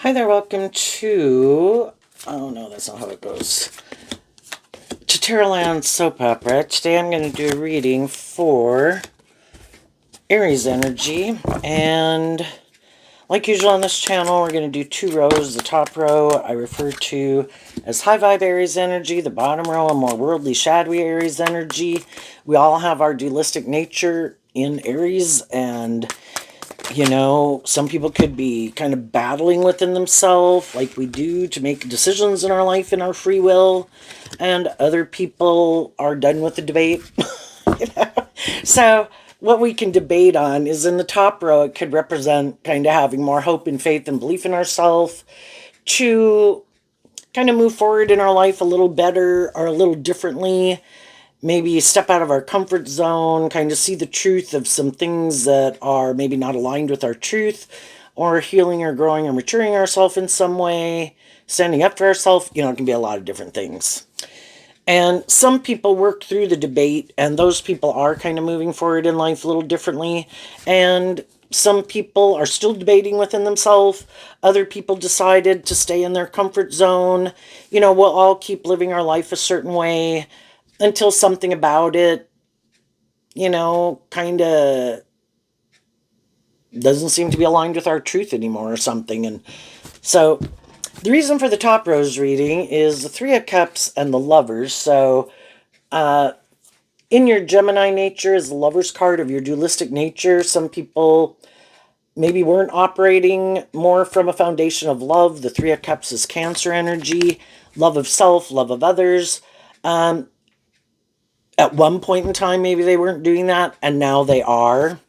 Hi there, welcome to, oh no, that's not how it goes, to Terraland Soap Opera. Today I'm going to do a reading for Aries energy, and like usual on this channel, we're going to do two rows. The top row I refer to as high vibe Aries energy, the bottom row a more worldly, shadowy Aries energy. We all have our dualistic nature in Aries, and you know, some people could be kind of battling within themselves like we do to make decisions in our life in our free will, and other people are done with the debate. you know? So what we can debate on is in the top row, it could represent kind of having more hope and faith and belief in ourselves to kind of move forward in our life a little better or a little differently, maybe step out of our comfort zone, kind of see the truth of some things that are maybe not aligned with our truth, or healing or growing or maturing ourselves in some way, standing up for ourselves. You know, it can be a lot of different things. And some people work through the debate, and those people are kind of moving forward in life a little differently. And some people are still debating within themselves. Other people decided to stay in their comfort zone. You know, we'll all keep living our life a certain way until something about it, you know, kind of doesn't seem to be aligned with our truth anymore or something. And so the reason for the top rose reading is the Three of Cups and the Lovers. So in your Gemini nature is the Lovers card of your dualistic nature. Some people maybe weren't operating more from a foundation of love. The Three of Cups is Cancer energy, love of self, love of others. At one point in time, maybe they weren't doing that, and now they are.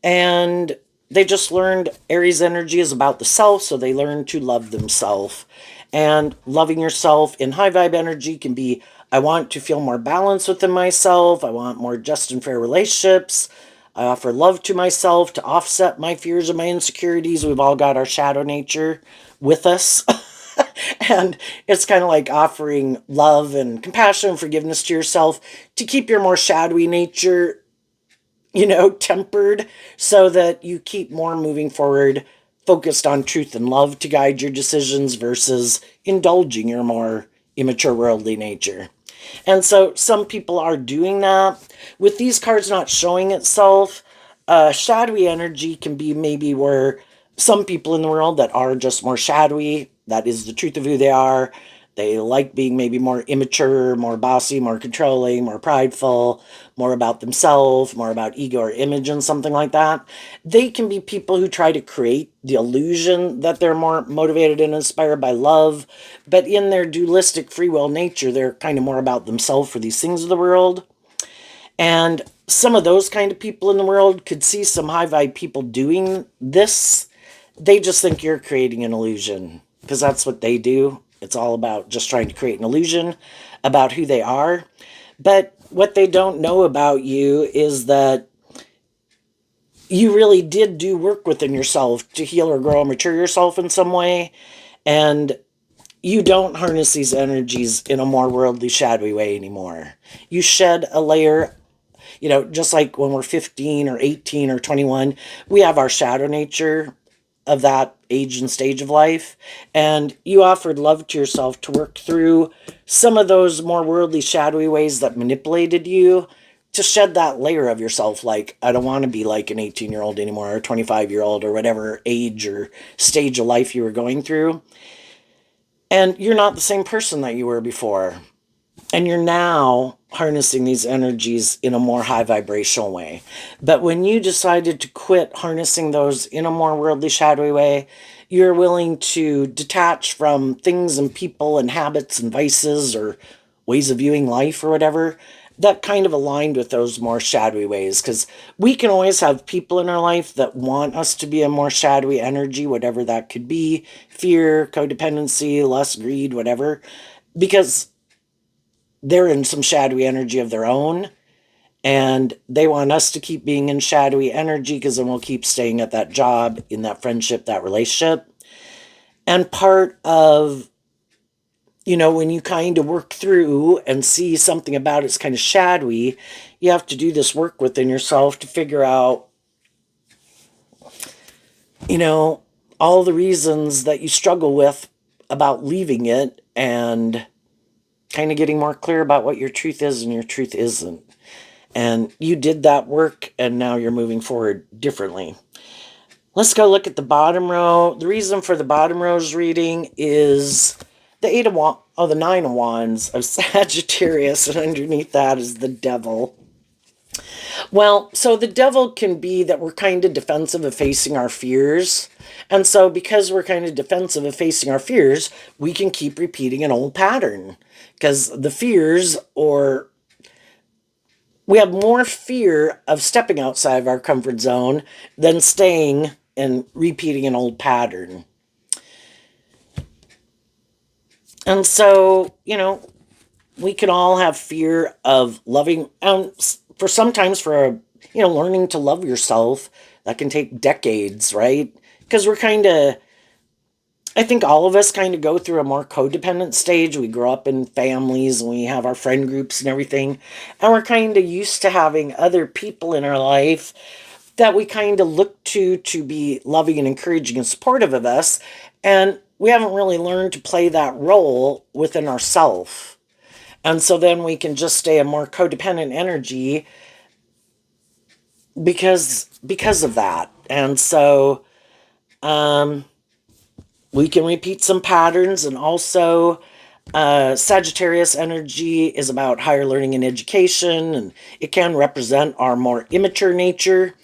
And they just learned Aries energy is about the self, so they learn to love themselves. And loving yourself in high vibe energy can be, I want to feel more balanced within myself. I want more just and fair relationships. I offer love to myself to offset my fears and my insecurities. We've all got our shadow nature with us. And it's kind of like offering love and compassion and forgiveness to yourself to keep your more shadowy nature, you know, tempered, so that you keep more moving forward, focused on truth and love to guide your decisions versus indulging your more immature worldly nature. And so some people are doing that. With these cards not showing itself, shadowy energy can be maybe where some people in the world that are just more shadowy, that is the truth of who they are. They like being maybe more immature, more bossy, more controlling, more prideful, more about themselves, more about ego or image and something like that. They can be people who try to create the illusion that they're more motivated and inspired by love, but in their dualistic free will nature, they're kind of more about themselves for these things of the world. And some of those kind of people in the world could see some high vibe people doing this. They just think you're creating an illusion because that's what they do. It's all about just trying to create an illusion about who they are. But what they don't know about you is that you really did do work within yourself to heal or grow or mature yourself in some way. And you don't harness these energies in a more worldly, shadowy way anymore. You shed a layer, you know, just like when we're 15 or 18 or 21, we have our shadow nature of that age and stage of life. And you offered love to yourself to work through some of those more worldly, shadowy ways that manipulated you, to shed that layer of yourself. Like, I don't want to be like an 18-year-old anymore, or a 25-year-old, or whatever age or stage of life you were going through. And you're not the same person that you were before. And you're now harnessing these energies in a more high vibrational way. But when you decided to quit harnessing those in a more worldly, shadowy way, you're willing to detach from things and people and habits and vices or ways of viewing life or whatever that kind of aligned with those more shadowy ways. Because we can always have people in our life that want us to be a more shadowy energy, whatever that could be, fear, codependency, lust, greed, whatever, because they're in some shadowy energy of their own, and they want us to keep being in shadowy energy because then we'll keep staying at that job, in that friendship, that relationship. And part of, you know, when you kind of work through and see something about it's kind of shadowy, you have to do this work within yourself to figure out, you know, all the reasons that you struggle with about leaving it, and kind of getting more clear about what your truth is and your truth isn't. And you did that work, and now you're moving forward differently. Let's go look at the bottom row. The reason for the bottom row's reading is the the Nine of Wands of Sagittarius, and underneath that is the Devil. Well, so the Devil can be that we're kind of defensive of facing our fears. And so because we're kind of defensive of facing our fears, we can keep repeating an old pattern. Because the fears, or we have more fear of stepping outside of our comfort zone than staying and repeating an old pattern. And so, we can all have fear of loving, and for sometimes for, learning to love yourself, that can take decades, right? Because we're kind of, I think all of us kind of go through a more codependent stage. We grow up in families and we have our friend groups and everything. And we're kind of used to having other people in our life that we kind of look to be loving and encouraging and supportive of us. And we haven't really learned to play that role within ourselves. And so then we can just stay a more codependent energy because of that. And so we can repeat some patterns. And also Sagittarius energy is about higher learning and education, and it can represent our more immature nature.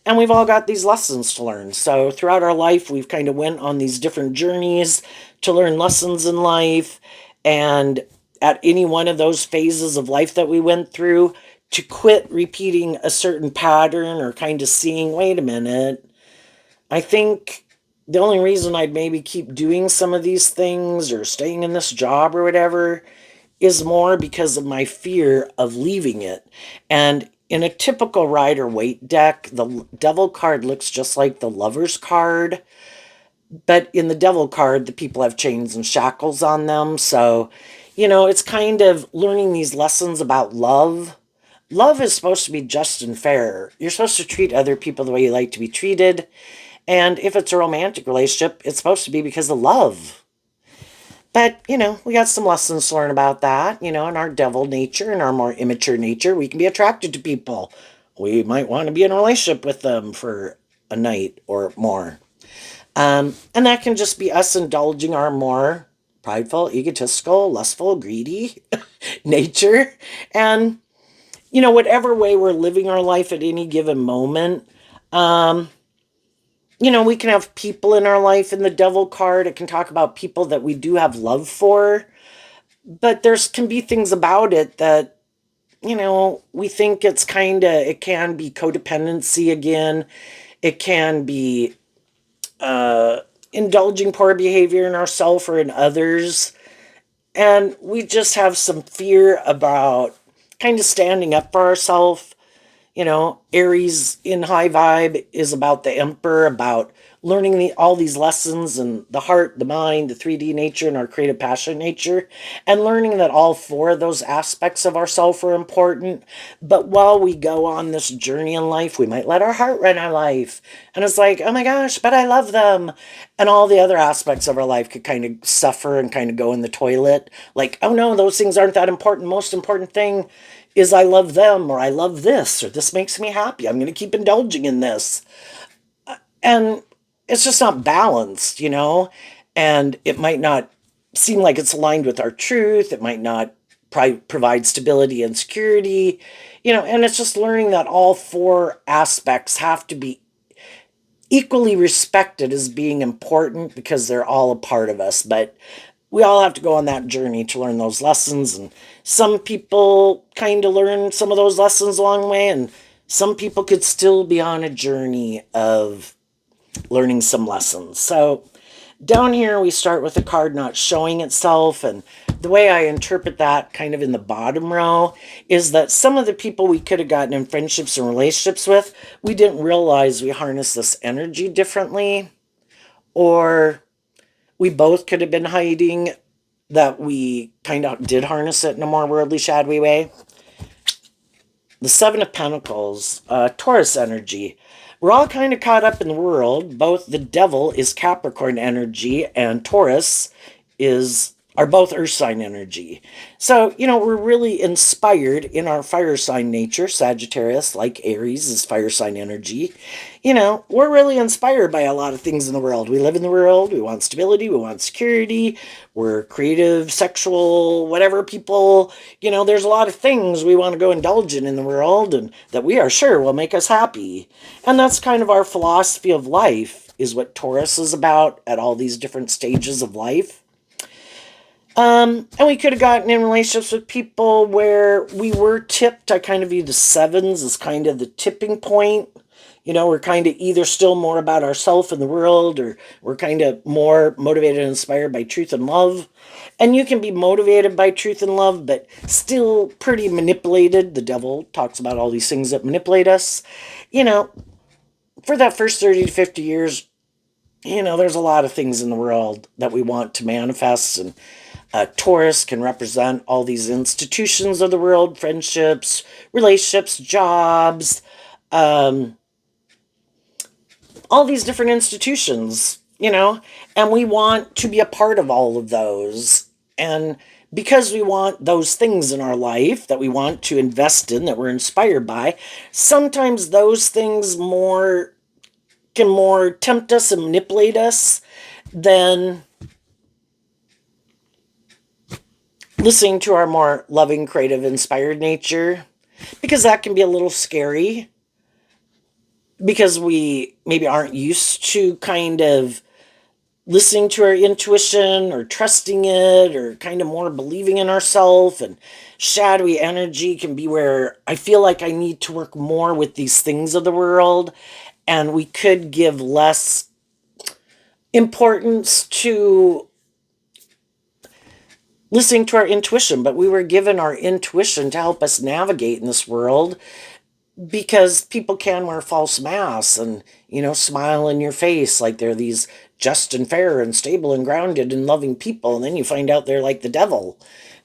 And we've all got these lessons to learn. So throughout our life, we've kind of went on these different journeys to learn lessons in life. And at any one of those phases of life that we went through, to quit repeating a certain pattern or kind of seeing, wait a minute, I think the only reason I'd maybe keep doing some of these things or staying in this job or whatever is more because of my fear of leaving it. And in a typical Rider-Waite deck, the Devil card looks just like the Lover's card. But in the Devil card, the people have chains and shackles on them. So, it's kind of learning these lessons about love. Love is supposed to be just and fair. You're supposed to treat other people the way you like to be treated. And if it's a romantic relationship, it's supposed to be because of love. But, we got some lessons to learn about that. In our devil nature and our more immature nature, we can be attracted to people. We might want to be in a relationship with them for a night or more. And that can just be us indulging our more prideful, egotistical, lustful, greedy nature. And, whatever way we're living our life at any given moment, we can have people in our life in the Devil card. It can talk about people that we do have love for. But there's can be things about it that, we think it can be codependency again. It can be indulging poor behavior in ourselves or in others. And we just have some fear about kind of standing up for ourselves. Aries in high vibe is about the Emperor, about learning all these lessons and the heart, the mind, the 3D nature, and our creative passion nature, and learning that all four of those aspects of ourself are important. But while we go on this journey in life, we might let our heart run our life. And it's like, oh my gosh, but I love them. And all the other aspects of our life could kind of suffer and kind of go in the toilet. Like, oh no, those things aren't that important. Most important thing is I love them, or I love this, or this makes me happy. I'm going to keep indulging in this. And it's just not balanced, and it might not seem like it's aligned with our truth. It might not provide stability and security, and it's just learning that all four aspects have to be equally respected as being important because they're all a part of us. But we all have to go on that journey to learn those lessons. And some people kind of learn some of those lessons along the way, and some people could still be on a journey of learning some lessons. So down here, we start with the card not showing itself. And the way I interpret that kind of in the bottom row is that some of the people we could have gotten in friendships and relationships with, we didn't realize we harnessed this energy differently. Or we both could have been hiding that we kind of did harness it in a more worldly, shadowy way. the Seven of Pentacles, Taurus energy. We're all kind of caught up in the world. Both the devil is Capricorn energy and Taurus is are both earth sign energy. So, we're really inspired in our fire sign nature. Sagittarius, like Aries, is fire sign energy. We're really inspired by a lot of things in the world. We live in the world, we want stability, we want security, we're creative, sexual, whatever people, there's a lot of things we want to go indulge in the world and that we are sure will make us happy. And that's kind of our philosophy of life, is what Taurus is about at all these different stages of life. And we could have gotten in relationships with people where we were tipped. I kind of view the sevens as kind of the tipping point. We're kind of either still more about ourselves and the world, or we're kind of more motivated and inspired by truth and love. And you can be motivated by truth and love, but still pretty manipulated. The devil talks about all these things that manipulate us. For that first 30 to 50 years, there's a lot of things in the world that we want to manifest, and Taurus can represent all these institutions of the world, friendships, relationships, jobs, all these different institutions, and we want to be a part of all of those. And because we want those things in our life that we want to invest in, that we're inspired by, sometimes those things can more tempt us and manipulate us than listening to our more loving, creative, inspired nature, because that can be a little scary, because we maybe aren't used to kind of listening to our intuition or trusting it, or kind of more believing in ourselves. And shadowy energy can be where I feel like I need to work more with these things of the world, and we could give less importance to listening to our intuition. But we were given our intuition to help us navigate in this world, because people can wear false masks and, smile in your face like they're these just and fair and stable and grounded and loving people. And then you find out they're like the devil,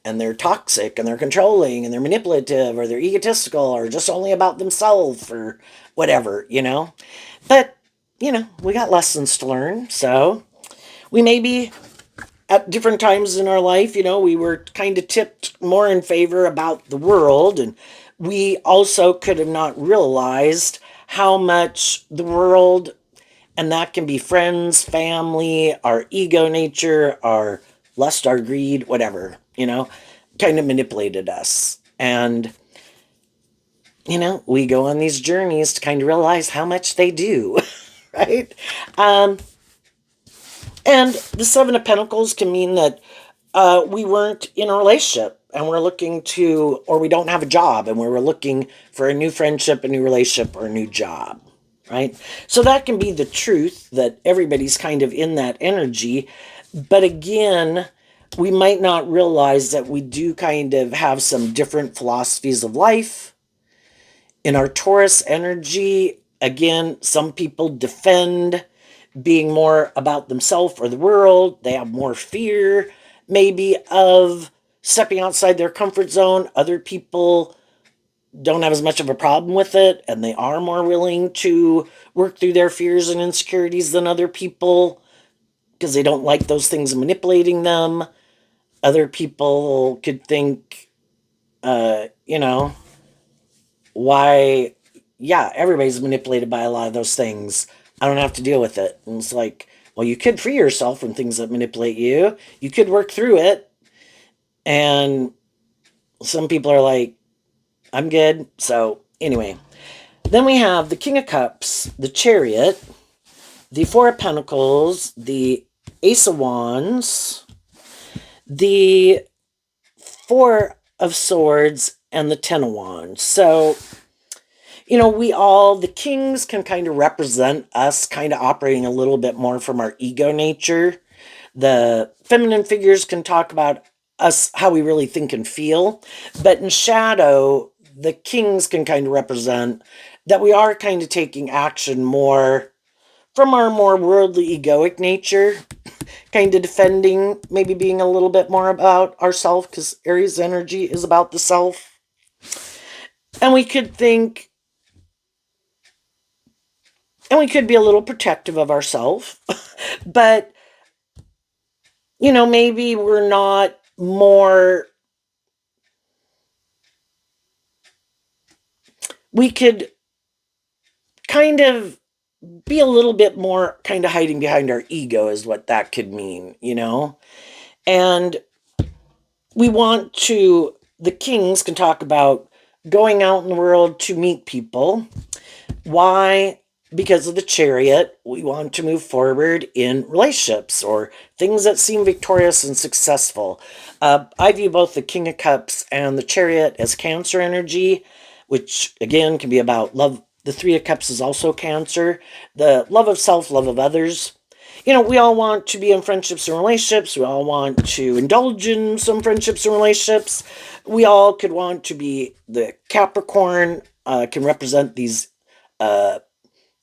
and they're toxic and they're controlling and they're manipulative, or they're egotistical, or just only about themselves, or whatever. But, we got lessons to learn. So we maybe at different times in our life, we were kind of tipped more in favor about the world. And we also could have not realized how much the world, and that can be friends, family, our ego nature, our lust, our greed, whatever, kind of manipulated us. And, we go on these journeys to kind of realize how much they do, right? And the Seven of Pentacles can mean that we weren't in a relationship and we're looking to, or we don't have a job and we're looking for a new friendship, a new relationship, or a new job, right? So that can be the truth, that everybody's kind of in that energy. But again, we might not realize that we do kind of have some different philosophies of life. In our Taurus energy, again, some people defend being more about themselves or the world. They have more fear, maybe, of stepping outside their comfort zone. Other people don't have as much of a problem with it, and they are more willing to work through their fears and insecurities than other people, because they don't like those things manipulating them. Other people could think, why, yeah, everybody's manipulated by a lot of those things. I don't have to deal with it. And it's like, well, you could free yourself from things that manipulate you. You could work through it. And some people are like, I'm good. So anyway, then we have the King of Cups, the Chariot, the Four of Pentacles, the Ace of Wands, the Four of Swords, and the Ten of Wands. So, the kings can kind of represent us kind of operating a little bit more from our ego nature. The feminine figures can talk about us, how we really think and feel. But in shadow, the kings can kind of represent that we are kind of taking action more from our more worldly egoic nature, kind of defending, maybe being a little bit more about ourself, because Aries energy is about the self. And we could think, and we could be a little protective of ourselves, but, maybe we're not more, we could kind of be a little bit more kind of hiding behind our ego, is what that could mean. And we want to, the kings can talk about going out in the world to meet people. Why? Because of the chariot, we want to move forward in relationships or things that seem victorious and successful. I view both the King of Cups and the chariot as Cancer energy, which again can be about love. The Three of Cups is also Cancer, the love of self, love of others. We all want to be in friendships and relationships. We all want to indulge in some friendships and relationships. We all could want to be the Capricorn, can represent these kind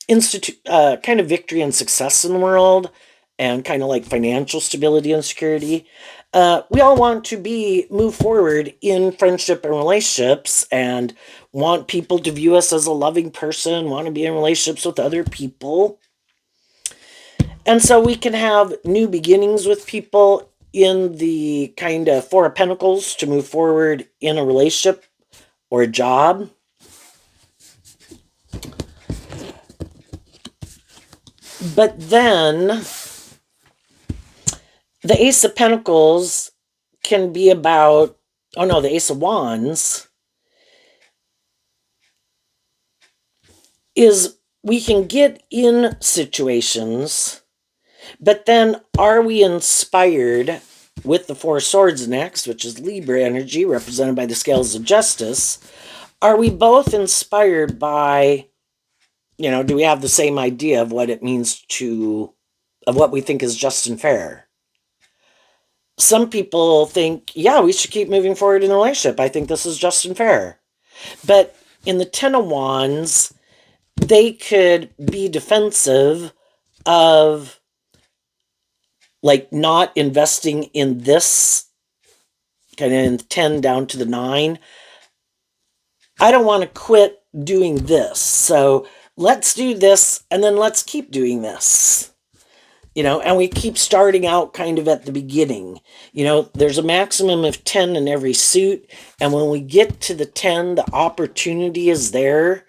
of victory and success in the world, and kind of like financial stability and security. We all want to move forward in friendship and relationships, and want people to view us as a loving person, want to be in relationships with other people. And so we can have new beginnings with people in the kind of Four of Pentacles to move forward in a relationship or a job. But then the Ace of Pentacles can be about, oh no, the Ace of Wands is we can get in situations, but then are we inspired with the Four of Swords next, which is Libra energy, represented by the Scales of Justice? Are we both inspired by, do we have the same idea of what it means of what we think is just and fair? Some people think, yeah, we should keep moving forward in the relationship. I think this is just and fair. But in the Ten of Wands, they could be defensive of like not investing in this, kind of in 10 down to the 9. I don't want to quit doing this. So let's do this and then let's keep doing this. And we keep starting out kind of at the beginning. There's a maximum of 10 in every suit. And when we get to the 10, the opportunity is there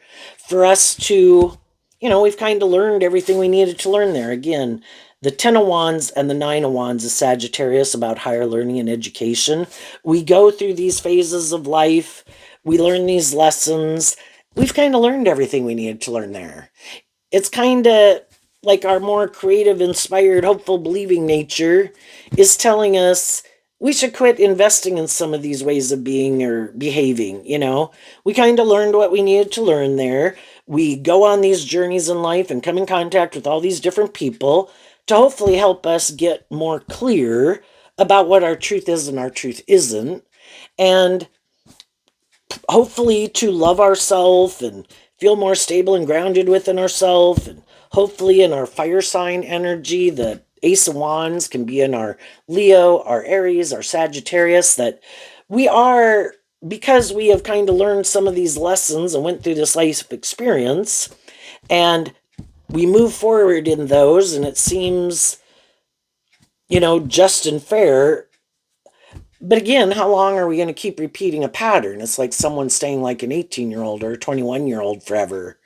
for us to, we've kind of learned everything we needed to learn there. Again, the 10 of Wands and the 9 of Wands is Sagittarius, about higher learning and education. We go through these phases of life. We learn these lessons. We've kind of learned everything we needed to learn there. It's kind of like our more creative, inspired, hopeful, believing nature is telling us we should quit investing in some of these ways of being or behaving. We kind of learned what we needed to learn there. We go on these journeys in life and come in contact with all these different people to hopefully help us get more clear about what our truth is and our truth isn't. And hopefully to love ourselves and feel more stable and grounded within ourselves. And hopefully in our fire sign energy, the Ace of Wands can be in our Leo, our Aries, our Sagittarius, that we are, because we have kind of learned some of these lessons and went through this life experience, and we move forward in those, and it seems, just and fair. But again, how long are we going to keep repeating a pattern? It's like someone staying like an 18-year-old or a 21-year-old forever,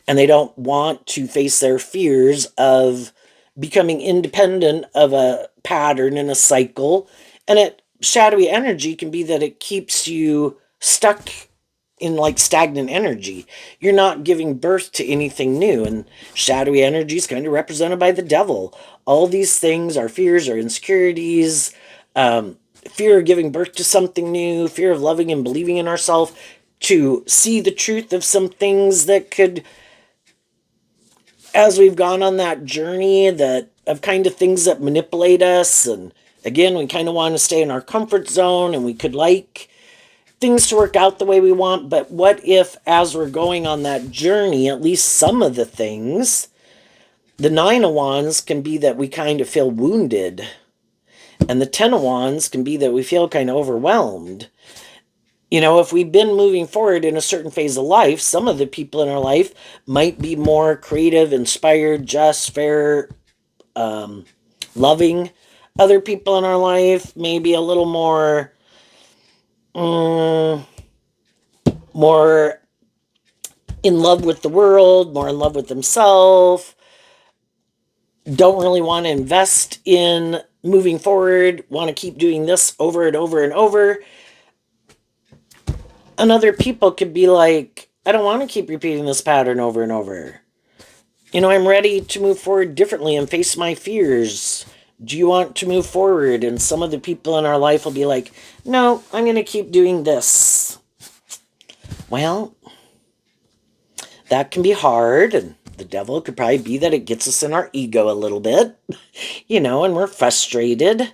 and they don't want to face their fears of becoming independent of a pattern and a cycle. And shadowy energy can be that it keeps you stuck in like stagnant energy. You're not giving birth to anything new. And shadowy energy is kind of represented by the devil. All these things, our fears, our insecurities, fear of giving birth to something new, fear of loving and believing in ourselves, to see the truth of some things that could, as we've gone on that journey, that of kind of things that manipulate us. And again, we kind of want to stay in our comfort zone, and we could like things to work out the way we want. But what if, as we're going on that journey, at least some of the things, the 9 of Wands can be that we kind of feel wounded, and the 10 of Wands can be that we feel kind of overwhelmed. If we've been moving forward in a certain phase of life, some of the people in our life might be more creative, inspired, just, fair, loving. Other people in our life may be a little more in love with the world, more in love with themselves, don't really want to invest in moving forward, want to keep doing this over and over and over. And other people could be like, I don't want to keep repeating this pattern over and over. I'm ready to move forward differently and face my fears. Do you want to move forward? And some of the people in our life will be like, no, I'm going to keep doing this. Well, that can be hard. And the devil could probably be that it gets us in our ego a little bit, and we're frustrated.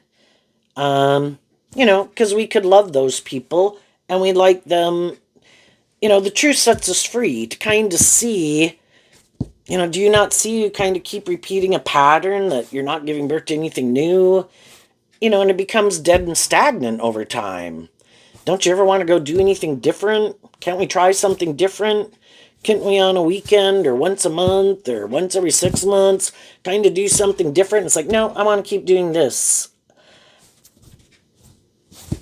Because we could love those people and we like them. The truth sets us free to kind of see. Do you not see you kind of keep repeating a pattern that you're not giving birth to anything new? And it becomes dead and stagnant over time. Don't you ever want to go do anything different? Can't we try something different? Can't we on a weekend or once a month or once every 6 months kind of do something different? It's like, no, I want to keep doing this.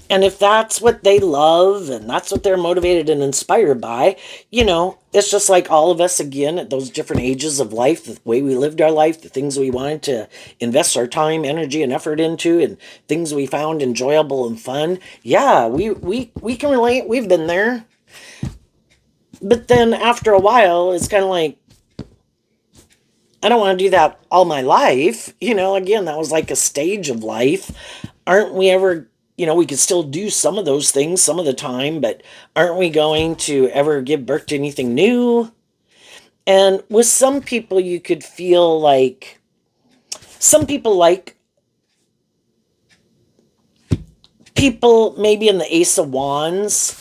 And if that's what they love and that's what they're motivated and inspired by, it's just like all of us again at those different ages of life, the way we lived our life, the things we wanted to invest our time, energy, and effort into, and things we found enjoyable and fun. Yeah, we can relate. We've been there. But then after a while, it's kind of like, I don't want to do that all my life. Again, that was like a stage of life. Aren't we ever, we could still do some of those things some of the time, but aren't we going to ever give birth to anything new? And with some people, you could feel like some people like people maybe in the Ace of Wands,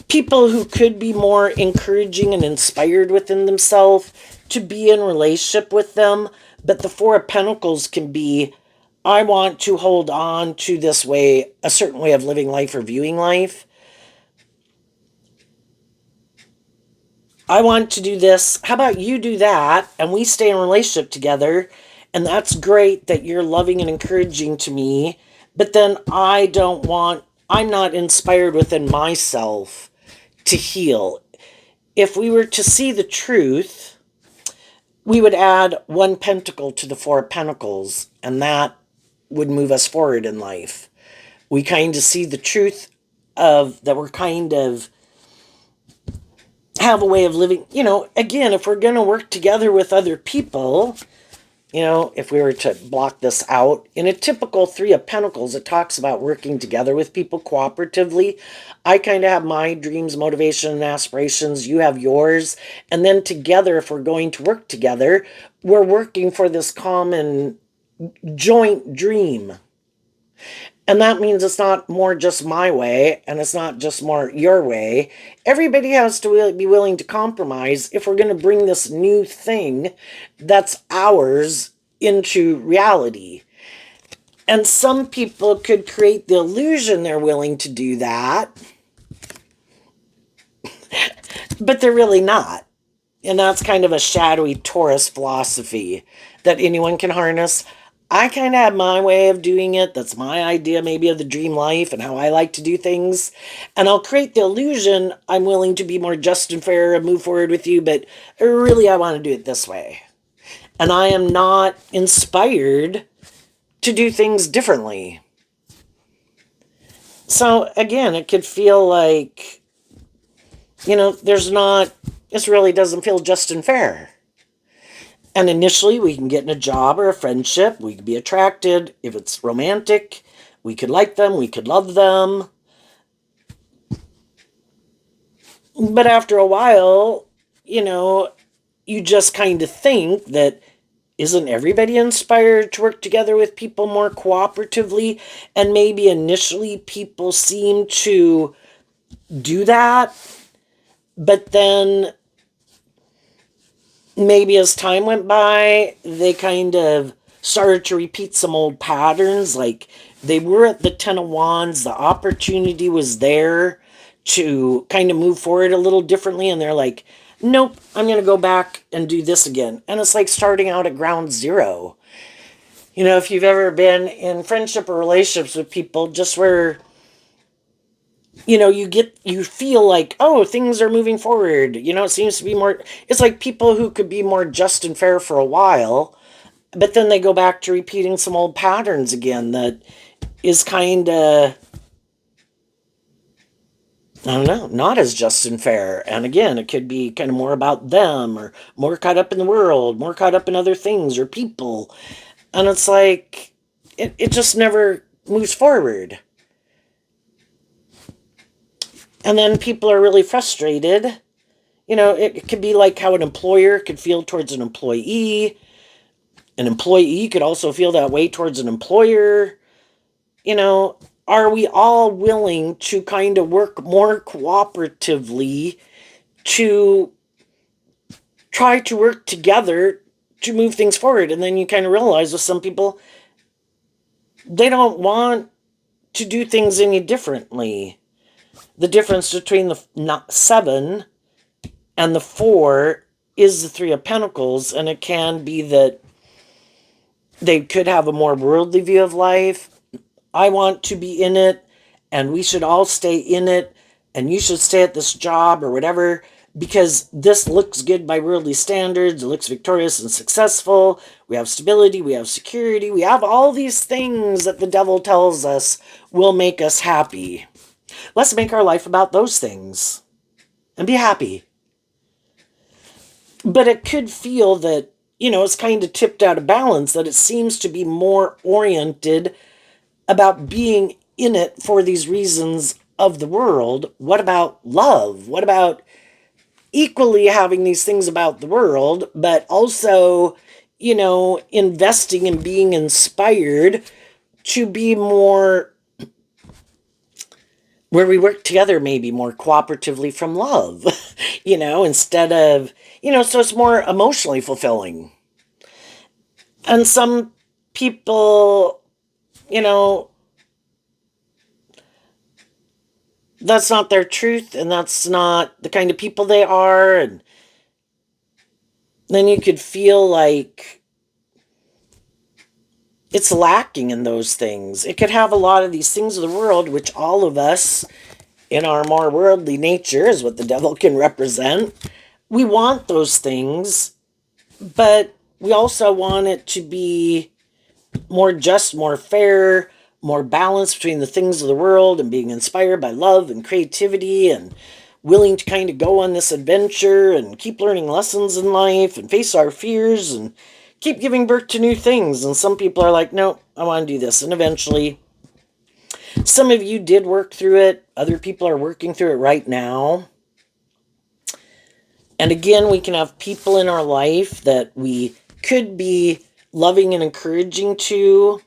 people who could be more encouraging and inspired within themselves to be in relationship with them. But the Four of Pentacles can be, I want to hold on to this way, a certain way of living life or viewing life. I want to do this. How about you do that? And we stay in a relationship together. And that's great that you're loving and encouraging to me. But then I'm not inspired within myself to heal. If we were to see the truth, we would add one pentacle to the Four of Pentacles, and that would move us forward in life. We kind of see the truth of that we're kind of have a way of living. Again, if we're going to work together with other people, if we were to block this out, in a typical Three of Pentacles, it talks about working together with people cooperatively. I kind of have my dreams, motivation, and aspirations. You have yours. And then together, if we're going to work together, we're working for this common joint dream. And that means it's not more just my way, and it's not just more your way. Everybody has to be willing to compromise if we're going to bring this new thing that's ours into reality. And some people could create the illusion they're willing to do that, but they're really not. And that's kind of a shadowy Taurus philosophy that anyone can harness. I kind of have my way of doing it. That's my idea, maybe, of the dream life and how I like to do things. And I'll create the illusion I'm willing to be more just and fair and move forward with you, but really I want to do it this way. And I am not inspired to do things differently. So again, it could feel like, this really doesn't feel just and fair. And initially, we can get in a job or a friendship. We could be attracted. If it's romantic, we could like them. We could love them. But after a while, you just kind of think that isn't everybody inspired to work together with people more cooperatively? And maybe initially people seem to do that. But then maybe as time went by, they kind of started to repeat some old patterns, like They were at the Ten of Wands. The opportunity was there to kind of move forward a little differently. And they're like, nope, I'm going to go back and do this again. And it's like starting out at ground zero. You know, if you've ever been in friendship or relationships with people, just where, you know, you feel like, oh, things are moving forward. You know, it seems to be more, it's like people who could be more just and fair for a while, but then they go back to repeating some old patterns again that is kind of, I don't know, not as just and fair. And again, it could be kind of more about them or more caught up in the world, more caught up in other things or people. And it's like, it just never moves forward. And then people are really frustrated. You know, it could be like how an employer could feel towards an employee. An employee could also feel that way towards an employer. You know, are we all willing to kind of work more cooperatively to try to work together to move things forward? And then you kind of realize with some people, they don't want to do things any differently. The difference between the 7 and the 4 is the 3 of Pentacles, and it can be that they could have a more worldly view of life. I want to be in it, and we should all stay in it, and you should stay at this job or whatever, because this looks good by worldly standards. It looks victorious and successful. We have stability, we have security, we have all these things that the devil tells us will make us happy. Let's make our life about those things and be happy. But it could feel that, you know, it's kind of tipped out of balance, that it seems to be more oriented about being in it for these reasons of the world. What about love? What about equally having these things about the world, but also, you know, investing in being inspired to be more, where we work together maybe more cooperatively from love, you know, instead of, you know, so it's more emotionally fulfilling. And some people, you know, that's not their truth and that's not the kind of people they are. And then you could feel like it's lacking in those things. It could have a lot of these things of the world, which all of us, in our more worldly nature, is what the devil can represent. We want those things, but we also want it to be more just, more fair, more balance between the things of the world and being inspired by love and creativity and willing to kind of go on this adventure and keep learning lessons in life and face our fears and keep giving birth to new things. And some people are like, no, I want to do this. And eventually, some of you did work through it. Other people are working through it right now. And again, we can have people in our life that we could be loving and encouraging to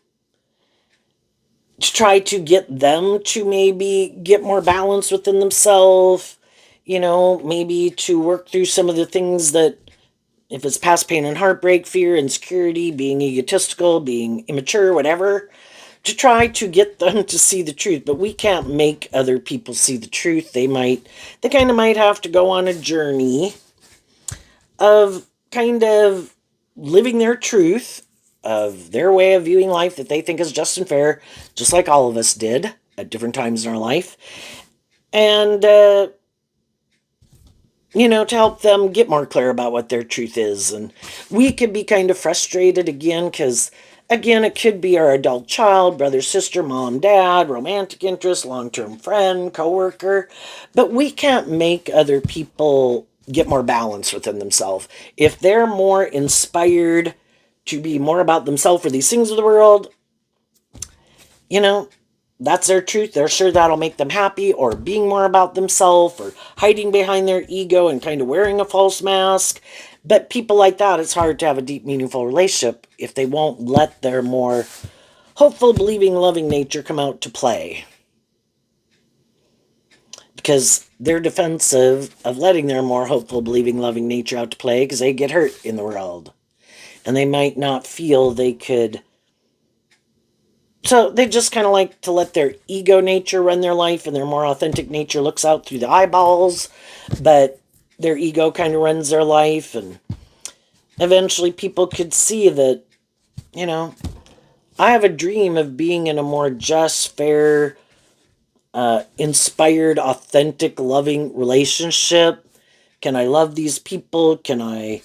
try to get them to maybe get more balance within themselves, you know, maybe to work through some of the things that, if it's past pain and heartbreak, fear, insecurity, being egotistical, being immature, whatever, to try to get them to see the truth. But we can't make other people see the truth. They kind of might have to go on a journey of kind of living their truth, of their way of viewing life that they think is just and fair, just like all of us did at different times in our life. And, you know, to help them get more clear about what their truth is. And we could be kind of frustrated again, because, again, it could be our adult child, brother, sister, mom, dad, romantic interest, long-term friend, coworker. But we can't make other people get more balance within themselves. If they're more inspired to be more about themselves for these things of the world, you know, that's their truth. They're sure that'll make them happy, or being more about themselves, or hiding behind their ego and kind of wearing a false mask. But people like that, it's hard to have a deep, meaningful relationship if they won't let their more hopeful, believing, loving nature come out to play. Because they're defensive of letting their more hopeful, believing, loving nature out to play, because they get hurt in the world. And they might not feel they could So they just kind of like to let their ego nature run their life, and their more authentic nature looks out through the eyeballs, but their ego kind of runs their life. And eventually people could see that, you know, I have a dream of being in a more just, fair, inspired, authentic, loving relationship. Can I love these people? Can I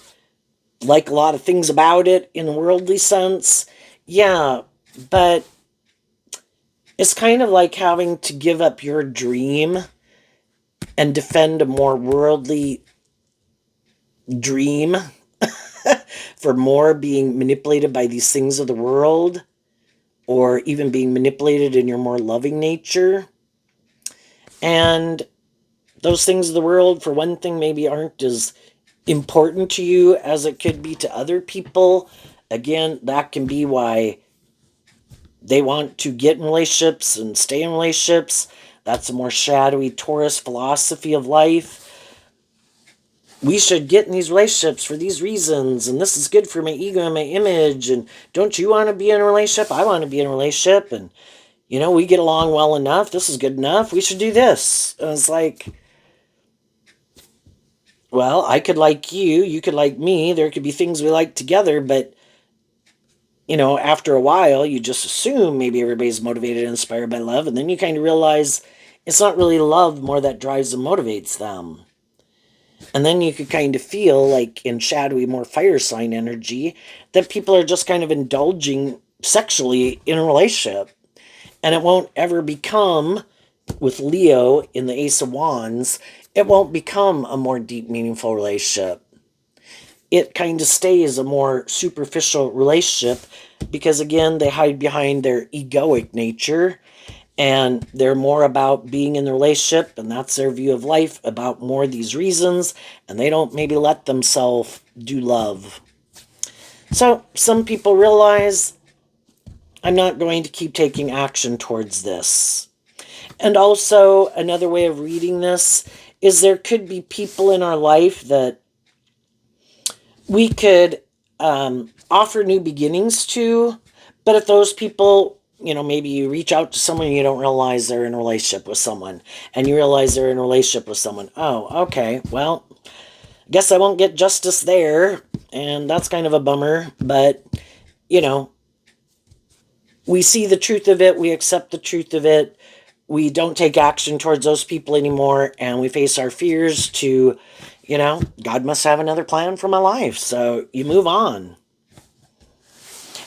like a lot of things about it in a worldly sense? Yeah, but it's kind of like having to give up your dream and defend a more worldly dream for more being manipulated by these things of the world, or even being manipulated in your more loving nature. And those things of the world, for one thing, maybe aren't as important to you as it could be to other people. Again, that can be why they want to get in relationships and stay in relationships. That's a more shadowy Taurus philosophy of life. We should get in these relationships for these reasons, and this is good for my ego and my image, and don't you want to be in a relationship? I want to be in a relationship, and we get along well enough, this is good enough, we should do this. And it's like, well, I could like you, you could like me, there could be things we like together, but after a while you just assume maybe everybody's motivated and inspired by love, and then you kind of realize it's not really love more that drives and motivates them. And then you could kind of feel like in shadowy, more fire sign energy, that people are just kind of indulging sexually in a relationship. And it won't ever become, with Leo in the Ace of Wands, it won't become a more deep, meaningful relationship. It kind of stays a more superficial relationship because, again, they hide behind their egoic nature, and they're more about being in the relationship, and that's their view of life, about more of these reasons, and they don't maybe let themselves do love. So some people realize, I'm not going to keep taking action towards this. And also, another way of reading this is there could be people in our life that we could offer new beginnings to, but if those people, maybe you reach out to someone and you don't realize they're in a relationship with someone, and you realize they're in a relationship with someone. Oh, okay, well, guess I won't get justice there, and that's kind of a bummer, but, you know, we see the truth of it, we accept the truth of it, we don't take action towards those people anymore, and we face our fears to, God must have another plan for my life, so you move on.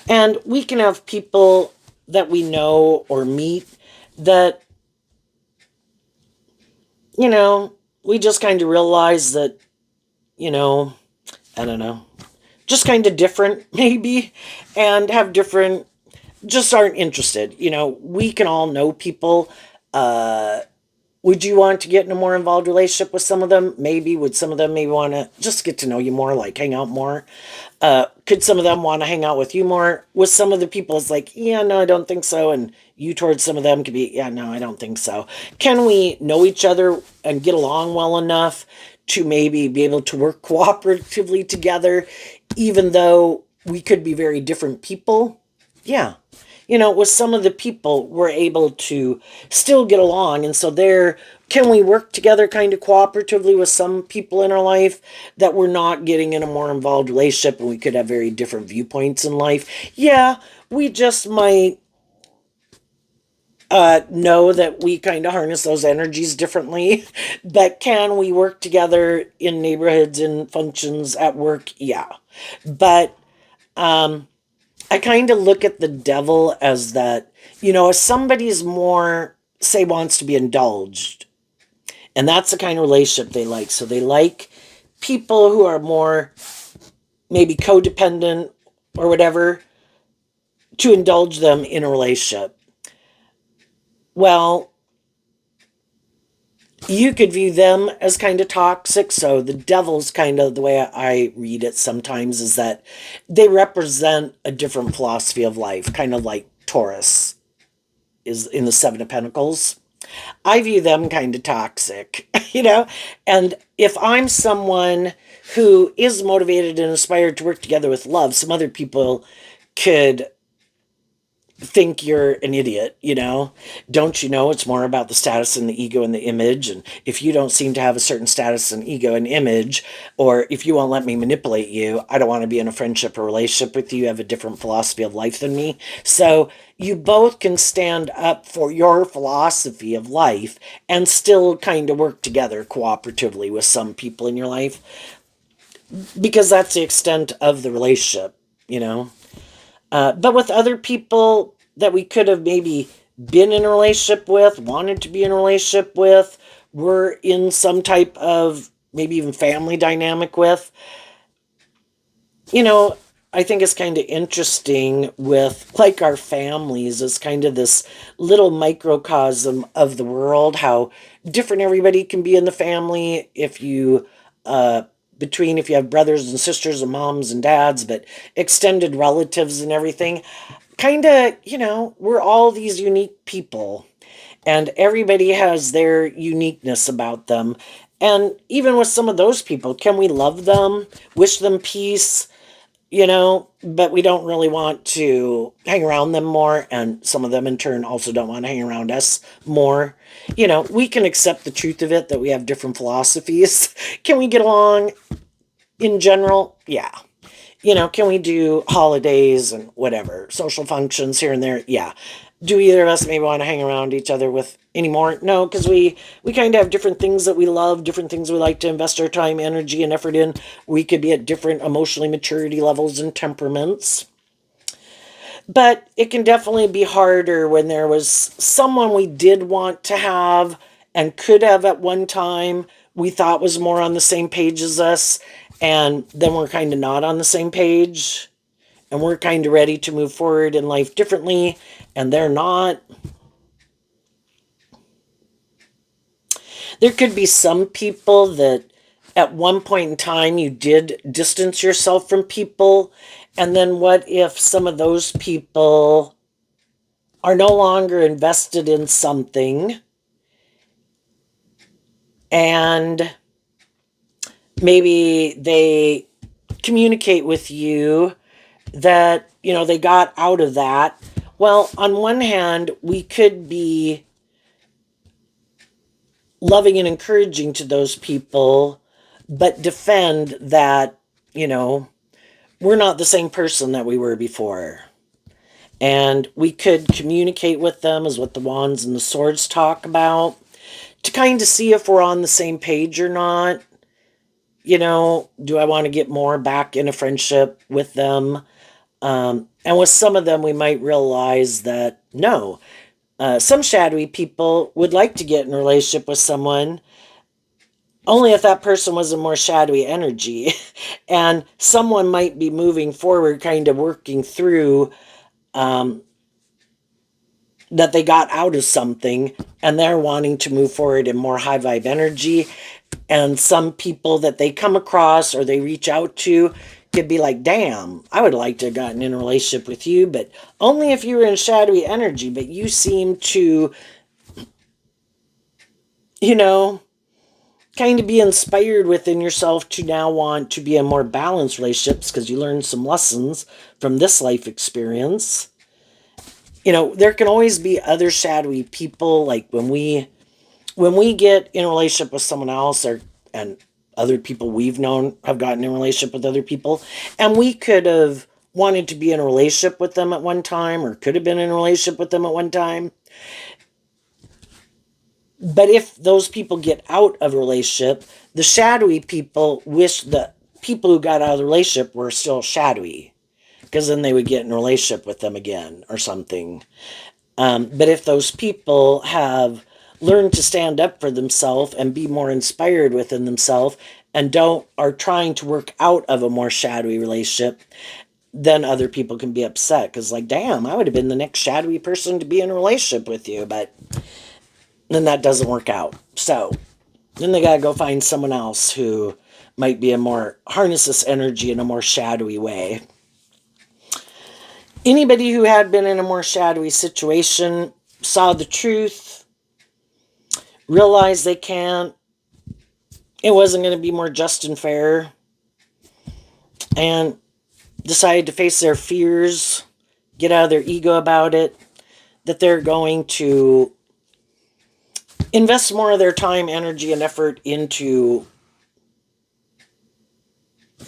And we can have people that we know or meet that, we just kind of realize that, I don't know, just kind of different, maybe, and have different, just aren't interested. We can all know people. Would you want to get in a more involved relationship with some of them? Maybe. Would some of them maybe want to just get to know you more, like hang out more? Could some of them want to hang out with you more? With some of the people, it's like, yeah, no, I don't think so. And you towards some of them could be, yeah, no, I don't think so. Can we know each other and get along well enough to maybe be able to work cooperatively together, even though we could be very different people? Yeah. With some of the people, we're able to still get along. And so can we work together kind of cooperatively with some people in our life that we're not getting in a more involved relationship, and we could have very different viewpoints in life? Yeah, we just might know that we kind of harness those energies differently. But can we work together in neighborhoods and functions at work? Yeah. But I kind of look at the devil as that, if somebody's more, say, wants to be indulged, and that's the kind of relationship they like. So they like people who are more maybe codependent or whatever, to indulge them in a relationship. Well, you could view them as kind of toxic. So the devil's kind of the way I read it sometimes is that they represent a different philosophy of life, kind of like Taurus is in the Seven of Pentacles. I view them kind of toxic, and if I'm someone who is motivated and inspired to work together with love, some other people could think you're an idiot, you know? Don't you know it's more about the status and the ego and the image? And if you don't seem to have a certain status and ego and image, or if you won't let me manipulate you, I don't want to be in a friendship or relationship with you. You have a different philosophy of life than me. So you both can stand up for your philosophy of life and still kind of work together cooperatively with some people in your life, because that's the extent of the relationship, you know? But with other people that we could have maybe been in a relationship with, wanted to be in a relationship with, were in some type of maybe even family dynamic with, you know, I think it's kind of interesting with like our families is kind of this little microcosm of the world, how different everybody can be in the family if you between if you have brothers and sisters and moms and dads, but extended relatives and everything. Kind of, you know, we're all these unique people and everybody has their uniqueness about them. And even with some of those people, can we love them, wish them peace, you know, but we don't really want to hang around them more. And some of them in turn also don't want to hang around us more. You know, we can accept the truth of it that we have different philosophies. Can we get along in general? Yeah. You know, can we do holidays and whatever, social functions here and there? Yeah. Do either of us maybe want to hang around each other with anymore? No, because we kind of have different things that we love, different things we like to invest our time, energy, and effort in. We could be at different emotionally maturity levels and temperaments. But it can definitely be harder when there was someone we did want to have and could have at one time we thought was more on the same page as us, and then we're kind of not on the same page and we're kind of ready to move forward in life differently and they're not. There could be some people that at one point in time you did distance yourself from people, and then what if some of those people are no longer invested in something and maybe they communicate with you that, you know, they got out of that. Well, on one hand, we could be loving and encouraging to those people, but defend that, you know, we're not the same person that we were before. And we could communicate with them, is what the wands and the swords talk about, to kind of see if we're on the same page or not. You know, do I want to get more back in a friendship with them? And with some of them, we might realize that no, some shadowy people would like to get in a relationship with someone only if that person was a more shadowy energy. And someone might be moving forward, kind of working through that they got out of something and they're wanting to move forward in more high vibe energy. And some people that they come across or they reach out to could be like, damn, I would like to have gotten in a relationship with you, but only if you were in shadowy energy. But you seem to, you know, kind of be inspired within yourself to now want to be in more balanced relationships because you learned some lessons from this life experience. You know, there can always be other shadowy people, like when we get in a relationship with someone else, or and other people we've known have gotten in a relationship with other people, and we could have wanted to be in a relationship with them at one time or could have been in a relationship with them at one time. But if those people get out of a relationship, the shadowy people wish the people who got out of the relationship were still shadowy, because then they would get in a relationship with them again or something. But if those people have learned to stand up for themselves and be more inspired within themselves and don't are trying to work out of a more shadowy relationship, then other people can be upset because, like, damn, I would have been the next shadowy person to be in a relationship with you, but then that doesn't work out. So then they got to go find someone else who might be a more harness this energy in a more shadowy way. Anybody who had been in a more shadowy situation saw the truth, realized they can't, it wasn't going to be more just and fair, and decided to face their fears get out of their ego about it, that they're going to invest more of their time, energy, and effort into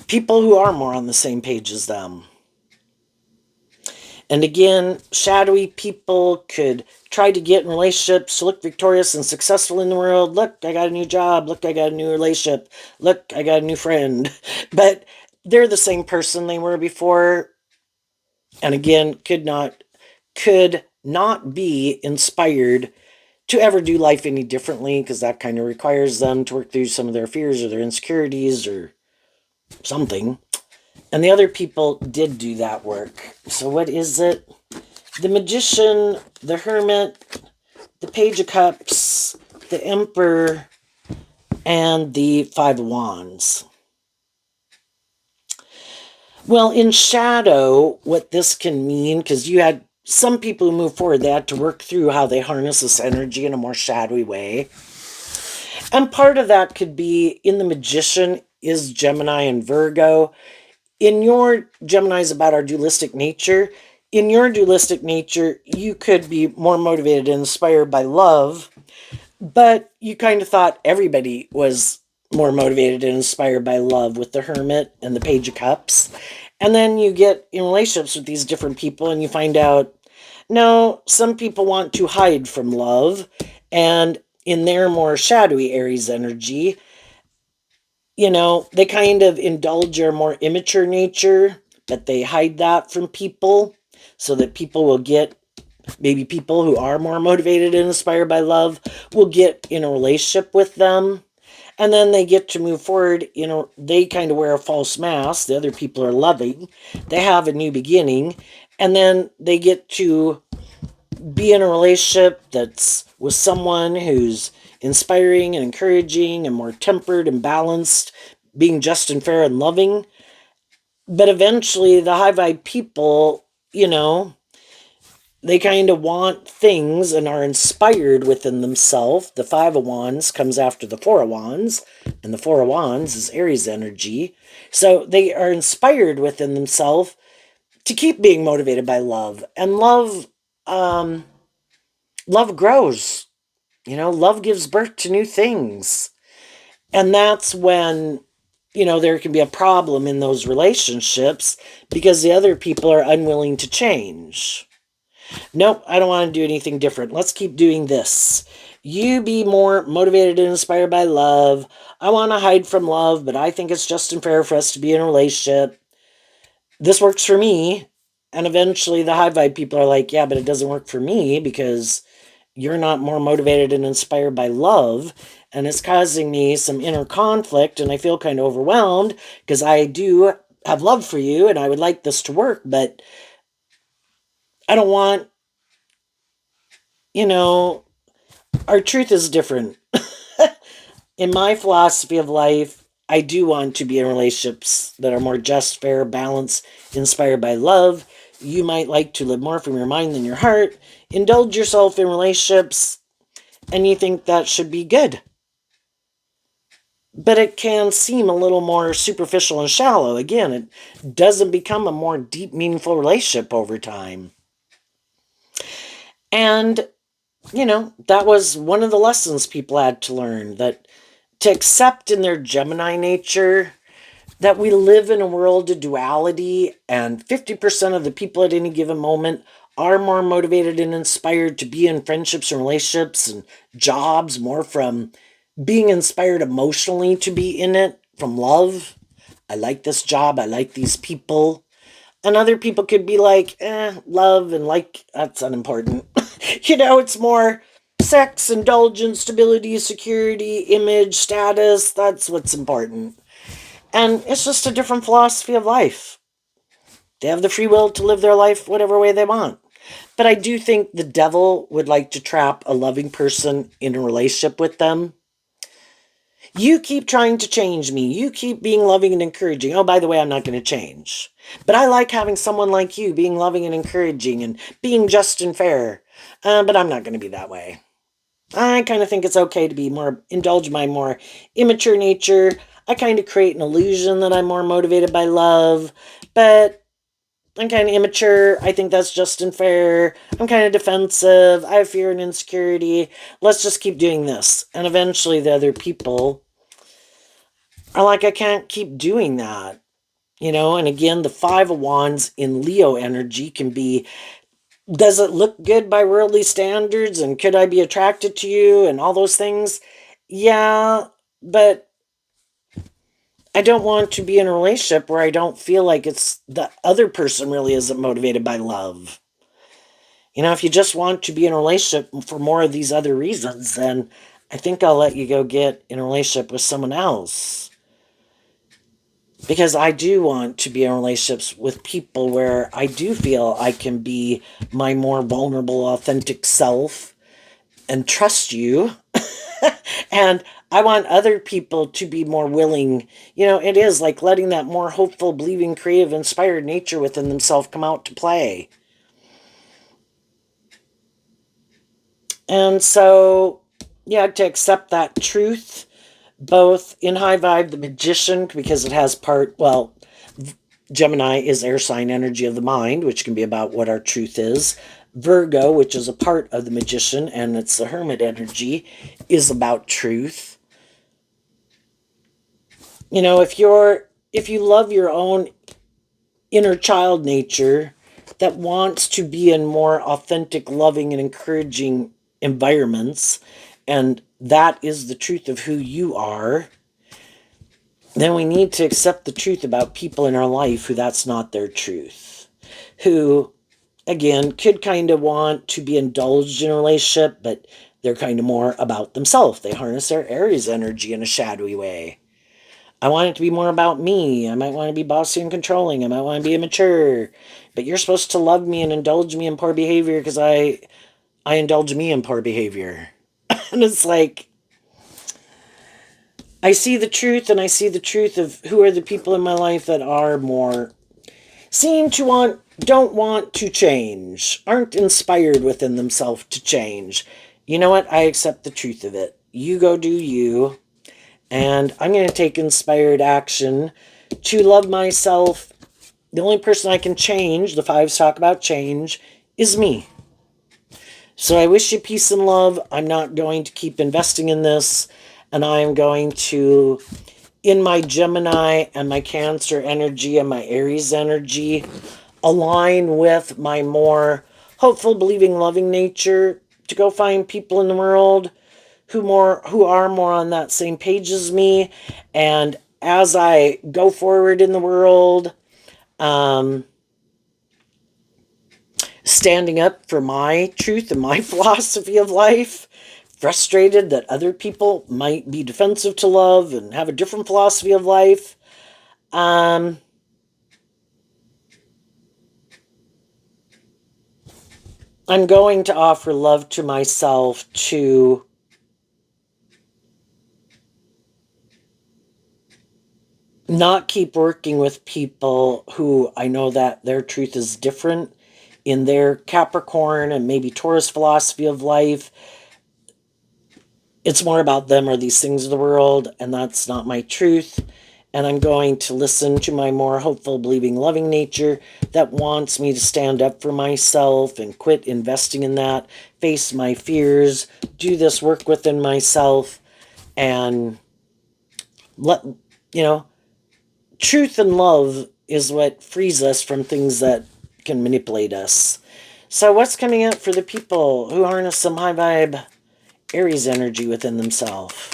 people who are more on the same page as them. And again, shadowy people could try to get in relationships, look victorious and successful in the world. Look, I got a new job. Look, I got a new relationship. Look, I got a new friend. But they're the same person they were before. And again, could not be inspired to ever do life any differently, because that kind of requires them to work through some of their fears or their insecurities or something. And the other people did do that work. So what is it? The Magician, the Hermit, the Page of Cups, the Emperor, and the Five of Wands. Well, in shadow, what this can mean, because you had some people who move forward, they had to work through how they harness this energy in a more shadowy way. And part of that could be in the Magician is Gemini and Virgo. In your Gemini is about our dualistic nature. In your dualistic nature, you could be more motivated and inspired by love, but you kind of thought everybody was more motivated and inspired by love with the Hermit and the Page of Cups. And then you get in relationships with these different people and you find out, no, some people want to hide from love. And in their more shadowy Aries energy, they kind of indulge your more immature nature, but they hide that from people so that people will get, maybe people who are more motivated and inspired by love will get in a relationship with them. And then they get to move forward. They kind of wear a false mask. The other people are loving. They have a new beginning. And then they get to be in a relationship that's with someone who's inspiring and encouraging and more tempered and balanced, being just and fair and loving. But eventually, the high vibe people, they kind of want things and are inspired within themselves. The Five of Wands comes after the Four of Wands, and the Four of Wands is Aries energy. So they are inspired within themselves to keep being motivated by love. And love grows. Love gives birth to new things. And that's when, there can be a problem in those relationships because the other people are unwilling to change. Nope, I don't want to do anything different. Let's keep doing this. You be more motivated and inspired by love. I want to hide from love, but I think it's just and fair for us to be in a relationship. This works for me. And eventually the high vibe people are like, yeah, but it doesn't work for me because you're not more motivated and inspired by love. And it's causing me some inner conflict. And I feel kind of overwhelmed because I do have love for you and I would like this to work, but I don't want, our truth is different. In my philosophy of life, I do want to be in relationships that are more just, fair, balanced, inspired by love. You might like to live more from your mind than your heart. Indulge yourself in relationships, and you think that should be good. But it can seem a little more superficial and shallow. Again, it doesn't become a more deep, meaningful relationship over time. And, that was one of the lessons people had to learn, that to accept in their Gemini nature that we live in a world of duality, and 50% of the people at any given moment are more motivated and inspired to be in friendships and relationships and jobs, more from being inspired emotionally to be in it, from love. I like this job, I like these people. And other people could be like, love and that's unimportant. It's more sex, indulgence, stability, security, image, status. That's what's important. And it's just a different philosophy of life. They have the free will to live their life whatever way they want. But I do think the devil would like to trap a loving person in a relationship with them. You keep trying to change me. You keep being loving and encouraging. Oh, by the way, I'm not going to change. But I like having someone like you being loving and encouraging and being just and fair. But I'm not going to be that way. I kind of think it's okay to be indulge my more immature nature. I kind of create an illusion that I'm more motivated by love. But I'm kind of immature. I think that's just and fair. I'm kind of defensive. I have fear and insecurity. Let's just keep doing this. And eventually the other people are like, I can't keep doing that. And again, the Five of Wands in Leo energy can be, does it look good by worldly standards? And could I be attracted to you? And all those things? Yeah, but I don't want to be in a relationship where I don't feel like it's the other person really isn't motivated by love. If you just want to be in a relationship for more of these other reasons, then I think I'll let you go get in a relationship with someone else. Because I do want to be in relationships with people where I do feel I can be my more vulnerable, authentic self and trust you. And I want other people to be more willing. It is like letting that more hopeful, believing, creative, inspired nature within themselves come out to play. And so, yeah, to accept that truth, both in high vibe, the magician, because it has Gemini is air sign energy of the mind, which can be about what our truth is. Virgo, which is a part of the magician, and it's the hermit energy, is about truth. If you love your own inner child nature that wants to be in more authentic, loving, and encouraging environments, and that is the truth of who you are, then we need to accept the truth about people in our life who that's not their truth. Who, again, could kind of want to be indulged in a relationship, but they're kind of more about themselves. They harness their Aries energy in a shadowy way. I want it to be more about me. I might want to be bossy and controlling. I might want to be immature. But you're supposed to love me and indulge me in poor behavior because I indulge me in poor behavior. And it's like, I see the truth, and I see the truth of who are the people in my life that are more don't want to change, aren't inspired within themselves to change. You know what? I accept the truth of it. You go do you, and I'm going to take inspired action to love myself. The only person I can change, the fives talk about change, is me. So I wish you peace and love. I'm not going to keep investing in this, and I'm going to, in my Gemini and my Cancer energy and my Aries energy, align with my more hopeful, believing, loving nature to go find people in the world who are more on that same page as me. And as I go forward in the world, standing up for my truth and my philosophy of life, frustrated that other people might be defensive to love and have a different philosophy of life. I'm going to offer love to myself to not keep working with people who I know that their truth is different in their Capricorn and maybe Taurus philosophy of life. It's more about them or these things of the world, and that's not my truth. And I'm going to listen to my more hopeful, believing, loving nature that wants me to stand up for myself and quit investing in that, face my fears, do this work within myself, and let, you know, truth and love is what frees us from things that can manipulate us. So, what's coming up for the people who harness some high vibe Aries energy within themselves?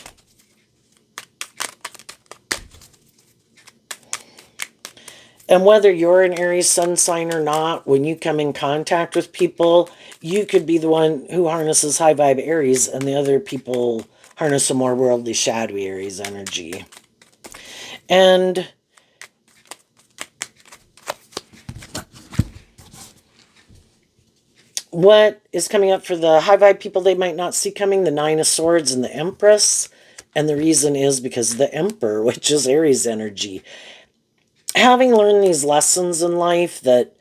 And whether you're an Aries sun sign or not, when you come in contact with people, you could be the one who harnesses high vibe Aries, and the other people harness a more worldly, shadowy Aries energy. And what is coming up for the high vibe people they might not see coming? The Nine of Swords and the Empress. And the reason is because the Emperor, which is Aries energy. Having learned these lessons in life that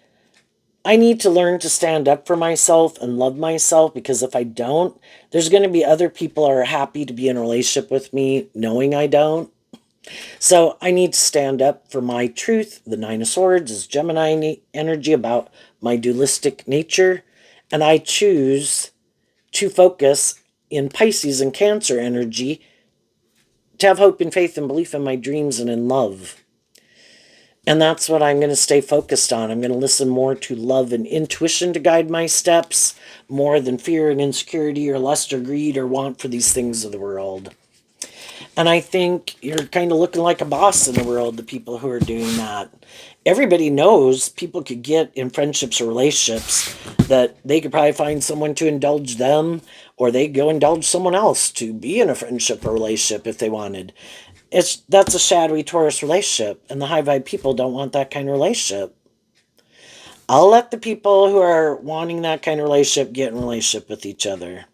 I need to learn to stand up for myself and love myself, because if I don't, there's going to be other people who are happy to be in a relationship with me knowing I don't. So I need to stand up for my truth. The Nine of Swords is Gemini energy about my dualistic nature. And I choose to focus in Pisces and Cancer energy to have hope and faith and belief in my dreams and in love. And that's what I'm going to stay focused on. I'm going to listen more to love and intuition to guide my steps, more than fear and insecurity or lust or greed or want for these things of the world. And I think you're kind of looking like a boss in the world, the people who are doing that. Everybody knows people could get in friendships or relationships that they could probably find someone to indulge them, or they go indulge someone else to be in a friendship or relationship if they wanted. That's a shadowy Taurus relationship, and the high vibe people don't want that kind of relationship. I'll let the people who are wanting that kind of relationship get in relationship with each other.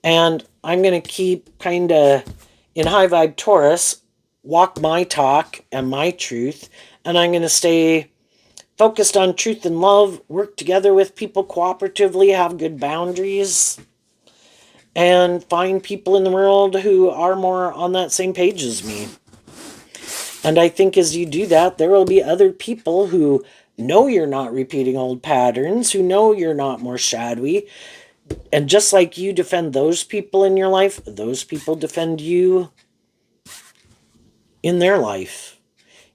And I'm going to keep kind of in high vibe Taurus, walk my talk and my truth, and I'm going to stay focused on truth and love, work together with people cooperatively, have good boundaries, and find people in the world who are more on that same page as me. And I think as you do that, there will be other people who know you're not repeating old patterns, who know you're not more shadowy. And just like you defend those people in your life, those people defend you in their life.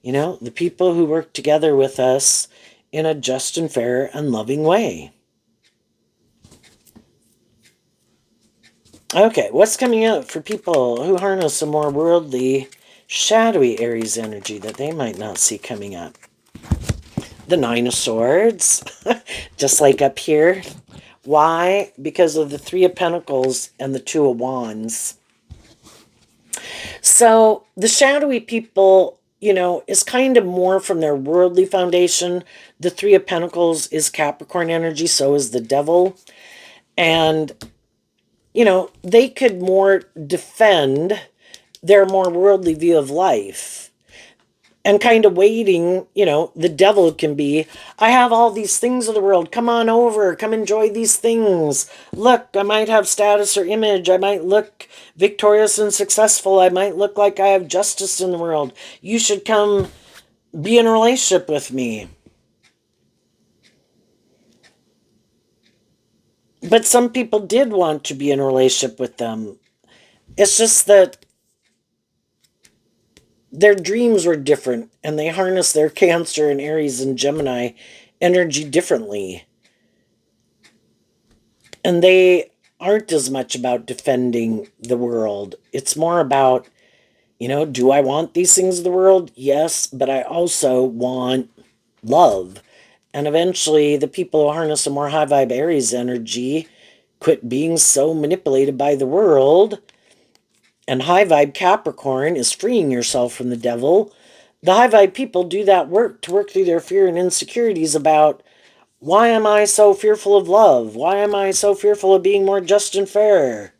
You know, the people who work together with us in a just and fair and loving way. Okay, what's coming up for people who harness a more worldly, shadowy Aries energy that they might not see coming up? The Nine of Swords, just like up here. Why? Because of the Three of Pentacles and the Two of Wands. So the shadowy people, you know, is kind of more from their worldly foundation. The Three of Pentacles is Capricorn energy, so is the Devil. And, you know, they could more defend their more worldly view of life. And kind of waiting, you know, the devil can be, I have all these things of the world. Come on over. Come enjoy these things. Look, I might have status or image. I might look victorious and successful. I might look like I have justice in the world. You should come be in a relationship with me. But some people did want to be in a relationship with them. It's just that their dreams were different and they harnessed their Cancer and Aries and Gemini energy differently. And they aren't as much about defending the world. It's more about, you know, do I want these things of the world? Yes, but I also want love. And eventually, the people who harness a more high vibe Aries energy quit being so manipulated by the world. And high vibe Capricorn is freeing yourself from the devil. The high vibe people do that work to work through their fear and insecurities about, why am I so fearful of love? Why am I so fearful of being more just and fair?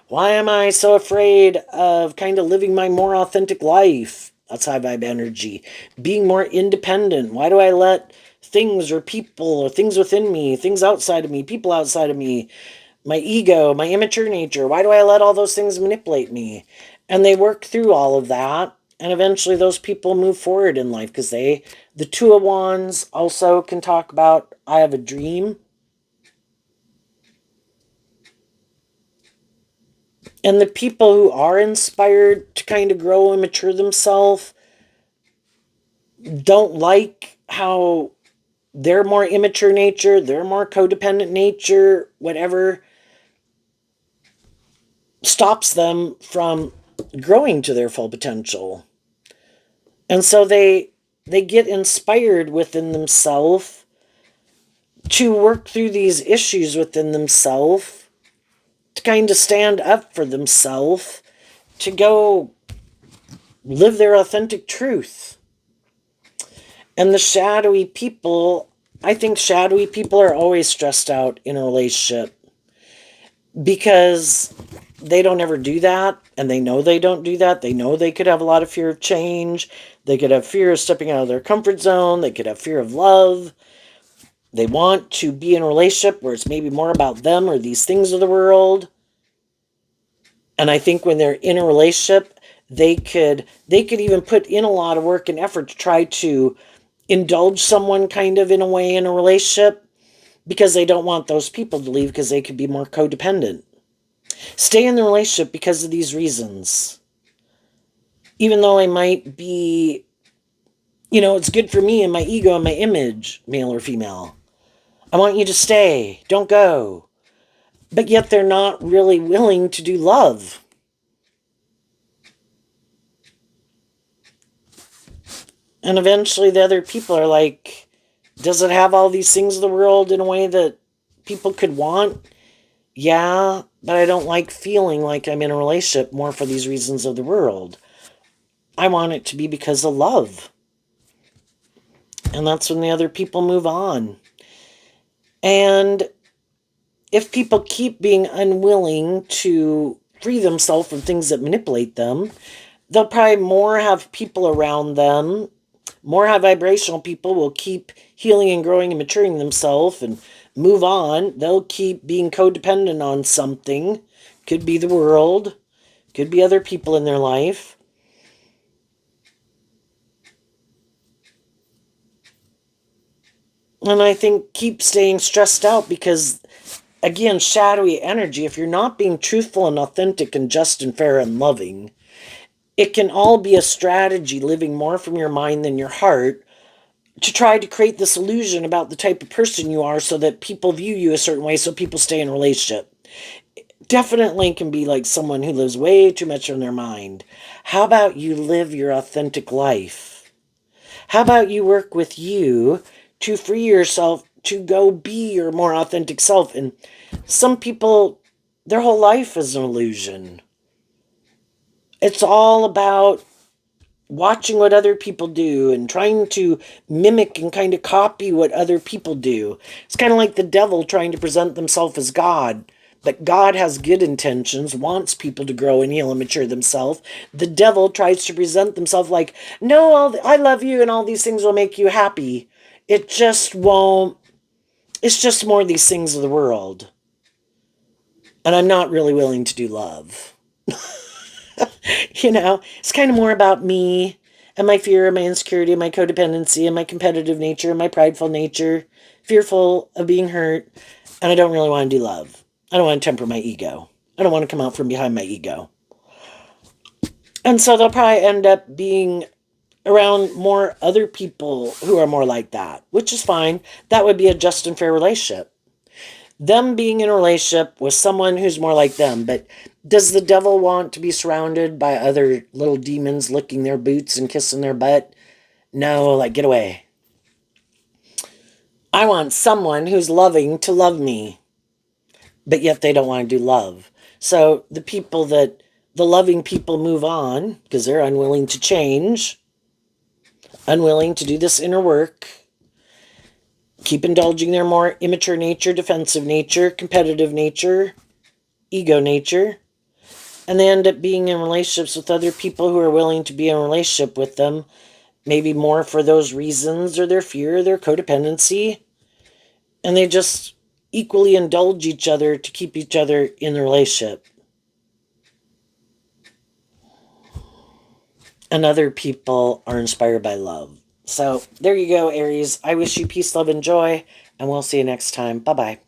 Why am I so afraid of kind of living my more authentic life? That's high vibe energy. Being more independent. Why do I let things or people or things within me, things outside of me, people outside of me, my ego, my immature nature, why do I let all those things manipulate me? And they work through all of that. And eventually those people move forward in life because the Two of Wands also can talk about, I have a dream. And the people who are inspired to kind of grow and mature themselves don't like how their more immature nature, their more codependent nature, whatever, stops them from growing to their full potential. And so they get inspired within themselves to work through these issues within themselves, to kind of stand up for themselves, to go live their authentic truth. And the shadowy people, I think shadowy people are always stressed out in a relationship because they don't ever do that, and they know they don't do that. They know they could have a lot of fear of change. They could have fear of stepping out of their comfort zone. They could have fear of love. They want to be in a relationship where it's maybe more about them or these things of the world. And I think when they're in a relationship, They could even put in a lot of work and effort to try to indulge someone kind of in a way in a relationship because they don't want those people to leave because they could be more codependent. Stay in the relationship because of these reasons. Even though I might be, it's good for me and my ego and my image, male or female. I want you to stay. Don't go. But yet they're not really willing to do love. And eventually the other people are like, does it have all these things of the world in a way that people could want? Yeah, but I don't like feeling like I'm in a relationship more for these reasons of the world. I want it to be because of love. And that's when the other people move on. And if people keep being unwilling to free themselves from things that manipulate them, they'll probably more have people around them, more high vibrational people will keep healing and growing and maturing themselves and move on. They'll keep being codependent on something. Could be the world, could be other people in their life. And I think keep staying stressed out because, again, shadowy energy, if you're not being truthful and authentic and just and fair and loving, it can all be a strategy living more from your mind than your heart to try to create this illusion about the type of person you are so that people view you a certain way so people stay in a relationship. Definitely can be like someone who lives way too much in their mind. How about you live your authentic life? How about you work with you to free yourself to go be your more authentic self? And some people, their whole life is an illusion. It's all about watching what other people do and trying to mimic and kind of copy what other people do. It's kind of like the devil trying to present themselves as God. But God has good intentions, wants people to grow and heal and mature themselves. The devil tries to present themselves like, no, I love you and all these things will make you happy. It just won't. It's just more of these things of the world. And I'm not really willing to do love. It's kind of more about me and my fear and my insecurity and my codependency and my competitive nature and my prideful nature, fearful of being hurt. And I don't really want to do love. I don't want to temper my ego. I don't want to come out from behind my ego. And so they'll probably end up being around more other people who are more like that, which is fine. That would be a just and fair relationship. Them being in a relationship with someone who's more like them. But does the devil want to be surrounded by other little demons licking their boots and kissing their butt? No, like, get away. I want someone who's loving to love me, but yet they don't want to do love. So the loving people move on because they're unwilling to change, unwilling to do this inner work, keep indulging their more immature nature, defensive nature, competitive nature, ego nature. And they end up being in relationships with other people who are willing to be in a relationship with them, maybe more for those reasons or their fear or their codependency. And they just equally indulge each other to keep each other in the relationship. And other people are inspired by love. So there you go, Aries. I wish you peace, love, and joy, and we'll see you next time. Bye-bye.